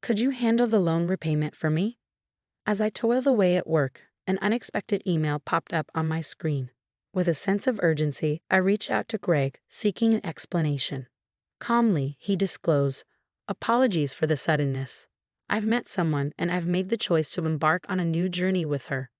Could you handle the loan repayment for me? As I toiled away at work, an unexpected email popped up on my screen. With a sense of urgency, I reached out to Greg, seeking an explanation. Calmly, he disclosed, "Apologies for the suddenness. I've met someone and I've made the choice to embark on a new journey with her."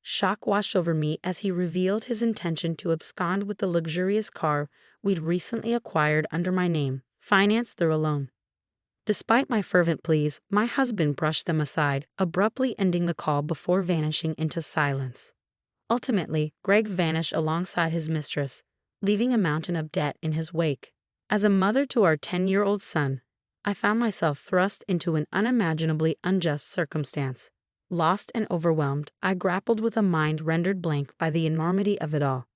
Shock washed over me as he revealed his intention to abscond with the luxurious car we'd recently acquired under my name, financed through a loan. Despite my fervent pleas, my husband brushed them aside, abruptly ending the call before vanishing into silence. Ultimately, Greg vanished alongside his mistress, leaving a mountain of debt in his wake. As a mother to our 10-year-old son, I found myself thrust into an unimaginably unjust circumstance. Lost and overwhelmed, I grappled with a mind rendered blank by the enormity of it all.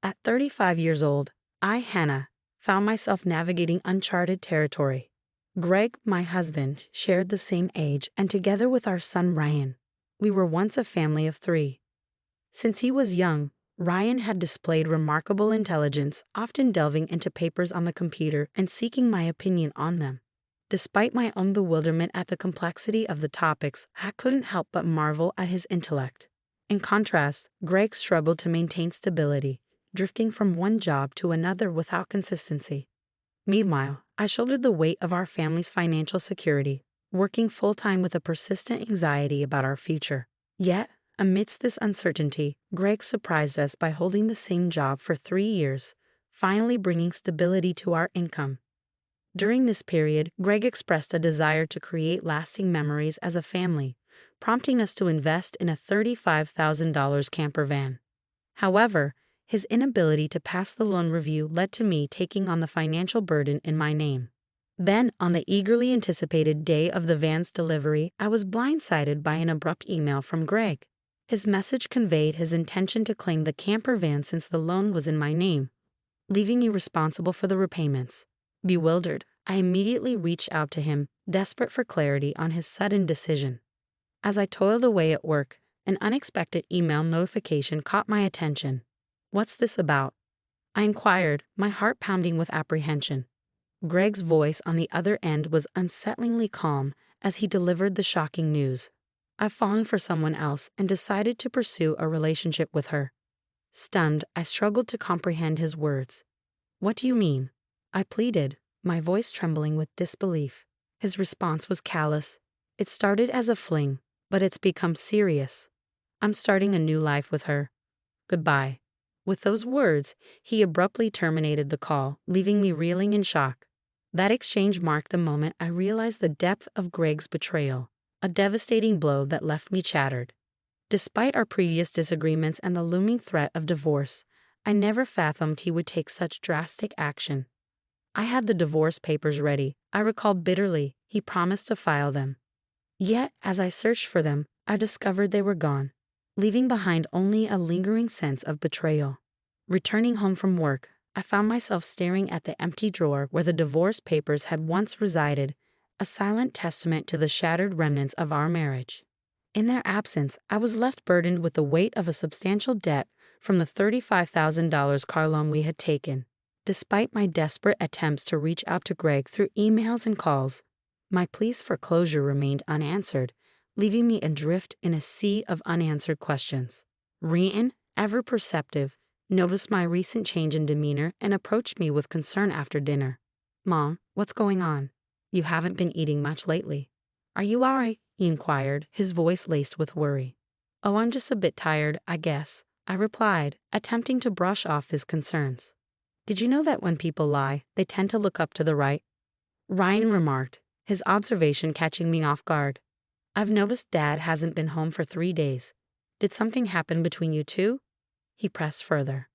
At 35 years old, I, Hannah, found myself navigating uncharted territory. Greg, my husband, shared the same age, and together with our son Ryan, we were once a family of 3. Since he was young, Ryan had displayed remarkable intelligence, often delving into papers on the computer and seeking my opinion on them. Despite my own bewilderment at the complexity of the topics, I couldn't help but marvel at his intellect. In contrast, Greg struggled to maintain stability, drifting from one job to another without consistency. Meanwhile, I shouldered the weight of our family's financial security, working full-time with a persistent anxiety about our future. Yet, amidst this uncertainty, Greg surprised us by holding the same job for 3 years, finally bringing stability to our income. During this period, Greg expressed a desire to create lasting memories as a family, prompting us to invest in a $35,000 camper van. However, his inability to pass the loan review led to me taking on the financial burden in my name. Then, on the eagerly anticipated day of the van's delivery, I was blindsided by an abrupt email from Greg. His message conveyed his intention to claim the camper van since the loan was in my name, leaving me responsible for the repayments. Bewildered, I immediately reached out to him, desperate for clarity on his sudden decision. As I toiled away at work, an unexpected email notification caught my attention. "What's this about?" I inquired, my heart pounding with apprehension. Greg's voice on the other end was unsettlingly calm as he delivered the shocking news. "I've fallen for someone else and decided to pursue a relationship with her." Stunned, I struggled to comprehend his words. "What do you mean?" I pleaded, my voice trembling with disbelief. His response was callous. "It started as a fling, but it's become serious. I'm starting a new life with her. Goodbye." With those words, he abruptly terminated the call, leaving me reeling in shock. That exchange marked the moment I realized the depth of Greg's betrayal, a devastating blow that left me shattered. Despite our previous disagreements and the looming threat of divorce, I never fathomed he would take such drastic action. I had the divorce papers ready, I recalled bitterly. He promised to file them. Yet, as I searched for them, I discovered they were gone, leaving behind only a lingering sense of betrayal. Returning home from work, I found myself staring at the empty drawer where the divorce papers had once resided, a silent testament to the shattered remnants of our marriage. In their absence, I was left burdened with the weight of a substantial debt from the $35,000 car loan we had taken. Despite my desperate attempts to reach out to Greg through emails and calls, my pleas for closure remained unanswered, leaving me adrift in a sea of unanswered questions. Ryan, ever perceptive, noticed my recent change in demeanor and approached me with concern after dinner. "Mom, what's going on? You haven't been eating much lately. Are you all right?" he inquired, his voice laced with worry. "Oh, I'm just a bit tired, I guess," I replied, attempting to brush off his concerns. "Did you know that when people lie, they tend to look up to the right?" Ryan remarked, his observation catching me off guard. "I've noticed Dad hasn't been home for 3 days. Did something happen between you two?" He pressed further.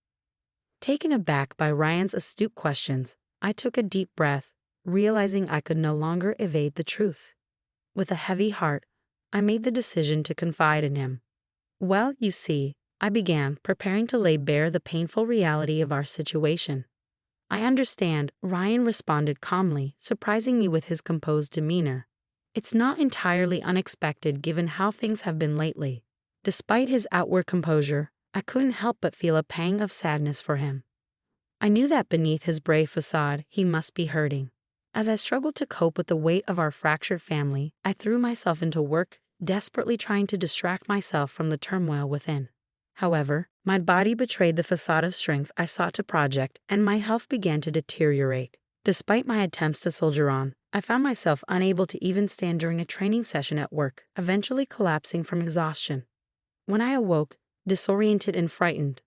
Taken aback by Ryan's astute questions, I took a deep breath, realizing I could no longer evade the truth. With a heavy heart, I made the decision to confide in him. "Well, you see," I began, preparing to lay bare the painful reality of our situation. "I understand," Ryan responded calmly, surprising me with his composed demeanor. "It's not entirely unexpected given how things have been lately." Despite his outward composure, I couldn't help but feel a pang of sadness for him. I knew that beneath his brave facade, he must be hurting. As I struggled to cope with the weight of our fractured family, I threw myself into work, desperately trying to distract myself from the turmoil within. However, my body betrayed the facade of strength I sought to project, and my health began to deteriorate. Despite my attempts to soldier on, I found myself unable to even stand during a training session at work, eventually collapsing from exhaustion. When I awoke, disoriented and frightened,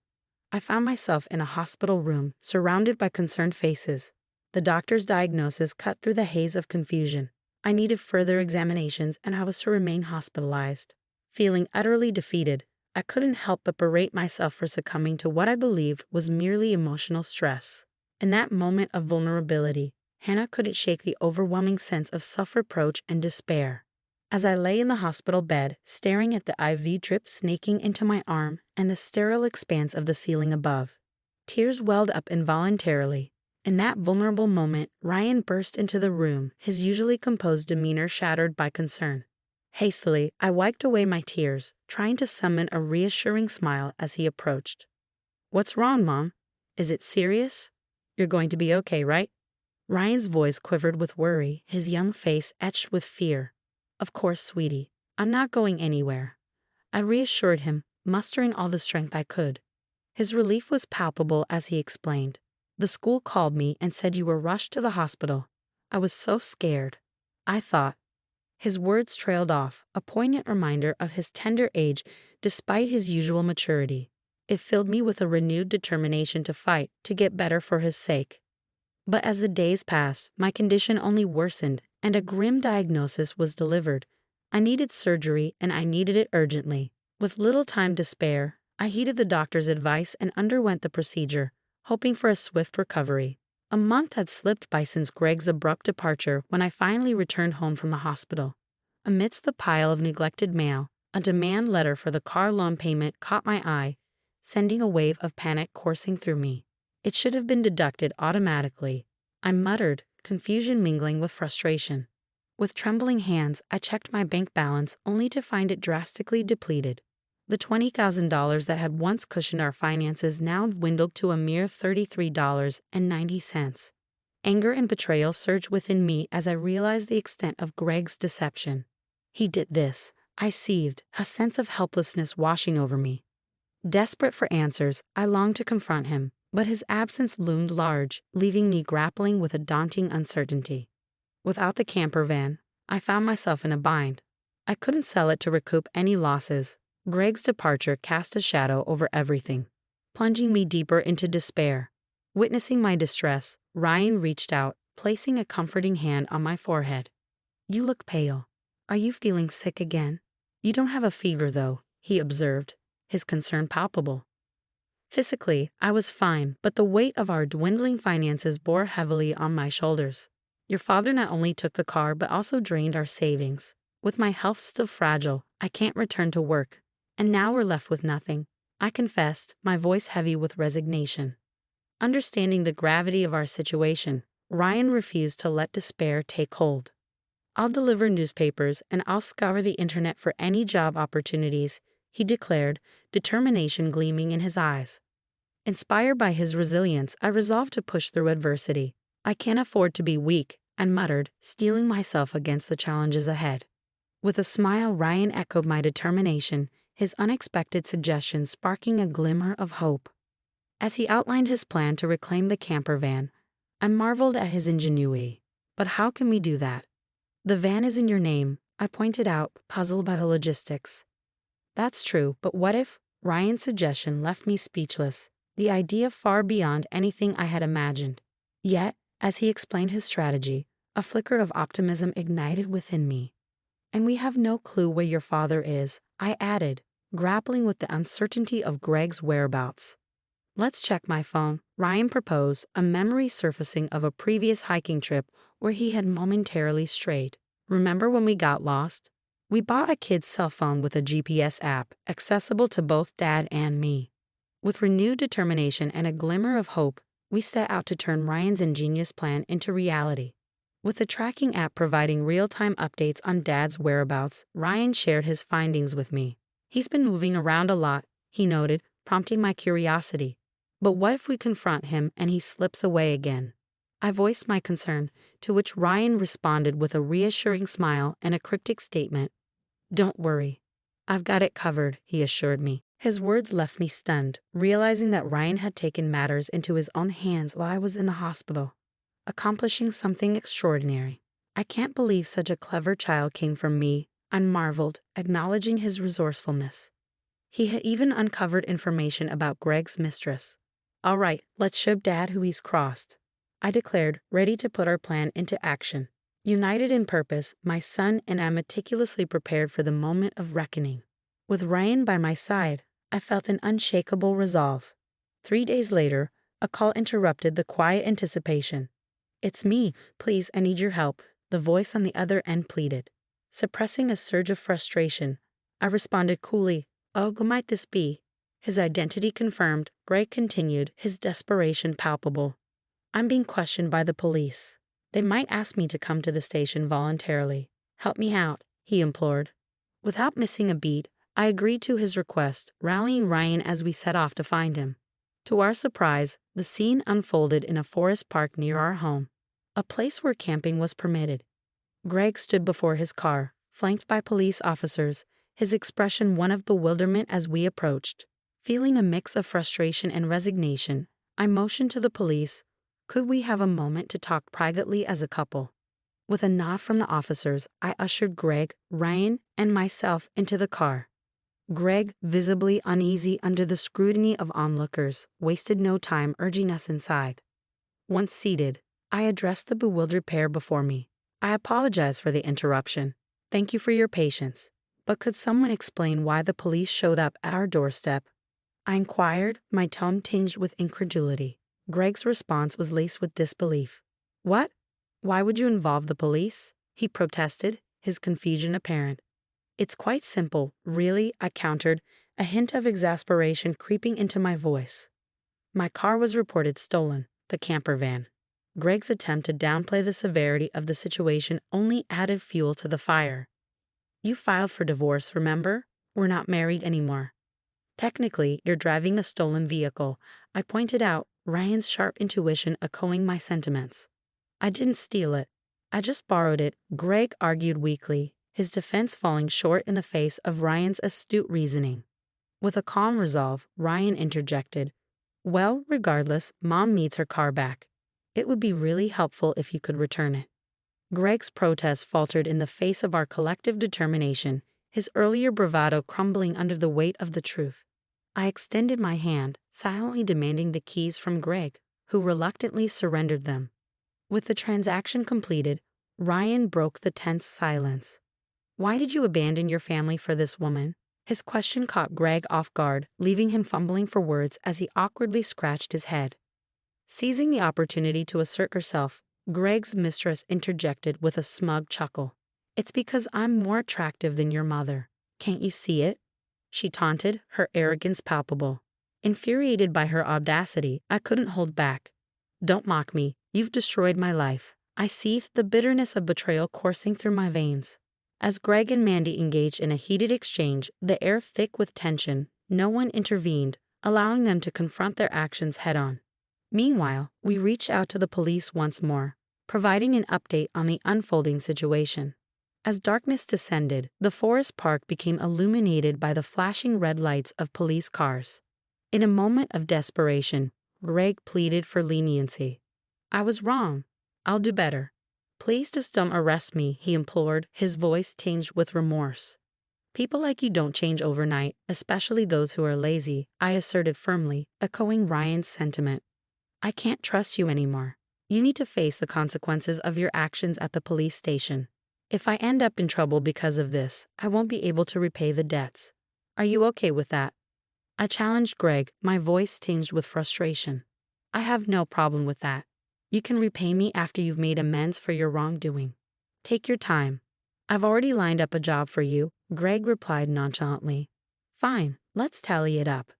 I found myself in a hospital room, surrounded by concerned faces. The doctor's diagnosis cut through the haze of confusion. I needed further examinations, and I was to remain hospitalized. Feeling utterly defeated, I couldn't help but berate myself for succumbing to what I believed was merely emotional stress. In that moment of vulnerability, Hannah couldn't shake the overwhelming sense of self-reproach and despair. As I lay in the hospital bed, staring at the IV drip snaking into my arm and the sterile expanse of the ceiling above, tears welled up involuntarily. In that vulnerable moment, Ryan burst into the room, his usually composed demeanor shattered by concern. Hastily, I wiped away my tears, trying to summon a reassuring smile as he approached. "What's wrong, Mom? Is it serious? You're going to be okay, right?" Ryan's voice quivered with worry, his young face etched with fear. "Of course, sweetie. I'm not going anywhere," I reassured him, mustering all the strength I could. His relief was palpable as he explained. "The school called me and said you were rushed to the hospital. I was so scared. I thought—" His words trailed off, a poignant reminder of his tender age despite his usual maturity. It filled me with a renewed determination to fight, to get better for his sake. But as the days passed, my condition only worsened, and a grim diagnosis was delivered. I needed surgery, and I needed it urgently. With little time to spare, I heeded the doctor's advice and underwent the procedure, hoping for a swift recovery. A month had slipped by since Greg's abrupt departure when I finally returned home from the hospital. Amidst the pile of neglected mail, a demand letter for the car loan payment caught my eye, sending a wave of panic coursing through me. It should have been deducted automatically, I muttered, confusion mingling with frustration. With trembling hands, I checked my bank balance only to find it drastically depleted. The $20,000 that had once cushioned our finances now dwindled to a mere $33.90. Anger and betrayal surged within me as I realized the extent of Greg's deception. He did this, I seethed, a sense of helplessness washing over me. Desperate for answers, I longed to confront him, but his absence loomed large, leaving me grappling with a daunting uncertainty. Without the camper van, I found myself in a bind. I couldn't sell it to recoup any losses. Greg's departure cast a shadow over everything, plunging me deeper into despair. Witnessing my distress, Ryan reached out, placing a comforting hand on my forehead. "You look pale. Are you feeling sick again?" "You don't have a fever, though," he observed, his concern palpable. Physically, I was fine, but the weight of our dwindling finances bore heavily on my shoulders. "Your father not only took the car but also drained our savings. With my health still fragile, I can't return to work. And now we're left with nothing," I confessed, my voice heavy with resignation. Understanding the gravity of our situation, Ryan refused to let despair take hold. "I'll deliver newspapers and I'll scour the internet for any job opportunities," he declared, determination gleaming in his eyes. Inspired by his resilience, I resolved to push through adversity. "I can't afford to be weak," I muttered, steeling myself against the challenges ahead. With a smile, Ryan echoed my determination, his unexpected suggestion sparking a glimmer of hope. As he outlined his plan to reclaim the camper van, I marveled at his ingenuity. "But how can we do that?" "The van is in your name," I pointed out, puzzled by the logistics. "That's true, but what if—" Ryan's suggestion left me speechless, the idea far beyond anything I had imagined. Yet, as he explained his strategy, a flicker of optimism ignited within me. "And we have no clue where your father is," I added, grappling with the uncertainty of Greg's whereabouts. "Let's check my phone," Ryan proposed, a memory surfacing of a previous hiking trip where he had momentarily strayed. "Remember when we got lost? We bought a kid's cell phone with a GPS app, accessible to both Dad and me." With renewed determination and a glimmer of hope, we set out to turn Ryan's ingenious plan into reality. With the tracking app providing real-time updates on Dad's whereabouts, Ryan shared his findings with me. "He's been moving around a lot," he noted, prompting my curiosity. "But what if we confront him and he slips away again?" I voiced my concern, to which Ryan responded with a reassuring smile and a cryptic statement. "Don't worry. I've got it covered," he assured me. His words left me stunned, realizing that Ryan had taken matters into his own hands while I was in the hospital, accomplishing something extraordinary. "I can't believe such a clever child came from me," I marveled, acknowledging his resourcefulness. He had even uncovered information about Greg's mistress. "All right, let's show Dad who he's crossed," I declared, ready to put our plan into action. United in purpose, my son and I meticulously prepared for the moment of reckoning. With Ryan by my side, I felt an unshakable resolve. 3 days later, a call interrupted the quiet anticipation. "It's me. Please, I need your help," the voice on the other end pleaded. Suppressing a surge of frustration, I responded coolly, "Oh, who might this be?" His identity confirmed, Greg continued, his desperation palpable. "I'm being questioned by the police. They might ask me to come to the station voluntarily. Help me out," he implored. Without missing a beat, I agreed to his request, rallying Ryan as we set off to find him. To our surprise, the scene unfolded in a forest park near our home, a place where camping was permitted. Greg stood before his car, flanked by police officers, his expression one of bewilderment as we approached. Feeling a mix of frustration and resignation, I motioned to the police, "Could we have a moment to talk privately as a couple?" With a nod from the officers, I ushered Greg, Ryan, and myself into the car. Greg, visibly uneasy under the scrutiny of onlookers, wasted no time urging us inside. Once seated, I addressed the bewildered pair before me. "I apologize for the interruption. Thank you for your patience. But could someone explain why the police showed up at our doorstep?" I inquired, my tone tinged with incredulity. Greg's response was laced with disbelief. "What? Why would you involve the police?" he protested, his confusion apparent. "It's quite simple, really," I countered, a hint of exasperation creeping into my voice. "My car was reported stolen, the camper van." Greg's attempt to downplay the severity of the situation only added fuel to the fire. "You filed for divorce, remember? We're not married anymore." "Technically, you're driving a stolen vehicle," I pointed out, Ryan's sharp intuition echoing my sentiments. "I didn't steal it. I just borrowed it," Greg argued weakly, his defense falling short in the face of Ryan's astute reasoning. With a calm resolve, Ryan interjected, "Well, regardless, Mom needs her car back. It would be really helpful if you could return it." Greg's protest faltered in the face of our collective determination, his earlier bravado crumbling under the weight of the truth. I extended my hand, silently demanding the keys from Greg, who reluctantly surrendered them. With the transaction completed, Ryan broke the tense silence. "Why did you abandon your family for this woman?" His question caught Greg off guard, leaving him fumbling for words as he awkwardly scratched his head. Seizing the opportunity to assert herself, Greg's mistress interjected with a smug chuckle. "It's because I'm more attractive than your mother. Can't you see it?" she taunted, her arrogance palpable. Infuriated by her audacity, I couldn't hold back. "Don't mock me. You've destroyed my life." I seethed, the bitterness of betrayal coursing through my veins. As Greg and Mandy engaged in a heated exchange, the air thick with tension, no one intervened, allowing them to confront their actions head-on. Meanwhile, we reached out to the police once more, providing an update on the unfolding situation. As darkness descended, the forest park became illuminated by the flashing red lights of police cars. In a moment of desperation, Greg pleaded for leniency. "I was wrong. I'll do better. Please just don't arrest me," he implored, his voice tinged with remorse. "People like you don't change overnight, especially those who are lazy," I asserted firmly, echoing Ryan's sentiment. "I can't trust you anymore. You need to face the consequences of your actions at the police station. If I end up in trouble because of this, I won't be able to repay the debts. Are you okay with that?" I challenged Greg, my voice tinged with frustration. "I have no problem with that. You can repay me after you've made amends for your wrongdoing. Take your time. I've already lined up a job for you," Greg replied nonchalantly. "Fine, let's tally it up.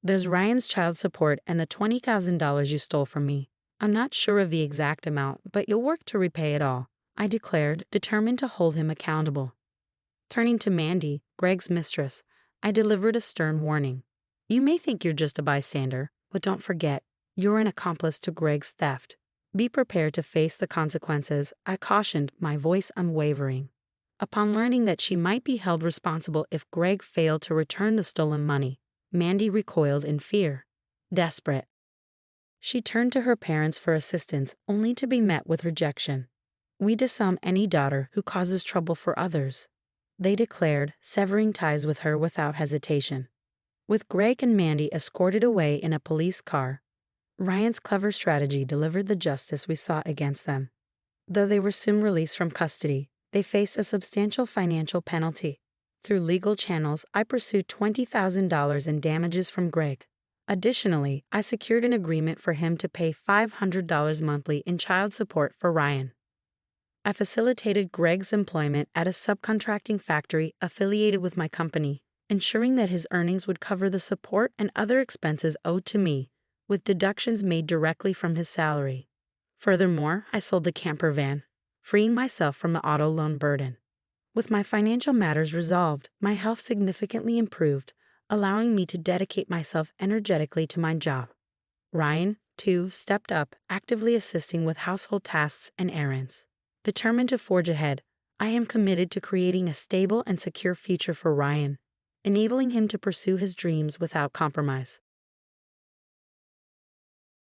There's Ryan's child support and the $20,000 you stole from me. I'm not sure of the exact amount, but you'll work to repay it all," I declared, determined to hold him accountable. Turning to Mandy, Greg's mistress, I delivered a stern warning. "You may think you're just a bystander, but don't forget, you're an accomplice to Greg's theft. Be prepared to face the consequences, I cautioned, my voice unwavering. Upon learning that she might be held responsible if Greg failed to return the stolen money, Mandy recoiled in fear. Desperate, she turned to her parents for assistance, only to be met with rejection. "We disown any daughter who causes trouble for others," they declared, severing ties with her without hesitation. With Greg and Mandy escorted away in a police car, Ryan's clever strategy delivered the justice we sought against them. Though they were soon released from custody, they faced a substantial financial penalty. Through legal channels, I pursued $20,000 in damages from Greg. Additionally, I secured an agreement for him to pay $500 monthly in child support for Ryan. I facilitated Greg's employment at a subcontracting factory affiliated with my company, ensuring that his earnings would cover the support and other expenses owed to me, with deductions made directly from his salary. Furthermore, I sold the camper van, freeing myself from the auto loan burden. With my financial matters resolved, my health significantly improved, allowing me to dedicate myself energetically to my job. Ryan, too, stepped up, actively assisting with household tasks and errands. Determined to forge ahead, I am committed to creating a stable and secure future for Ryan, enabling him to pursue his dreams without compromise.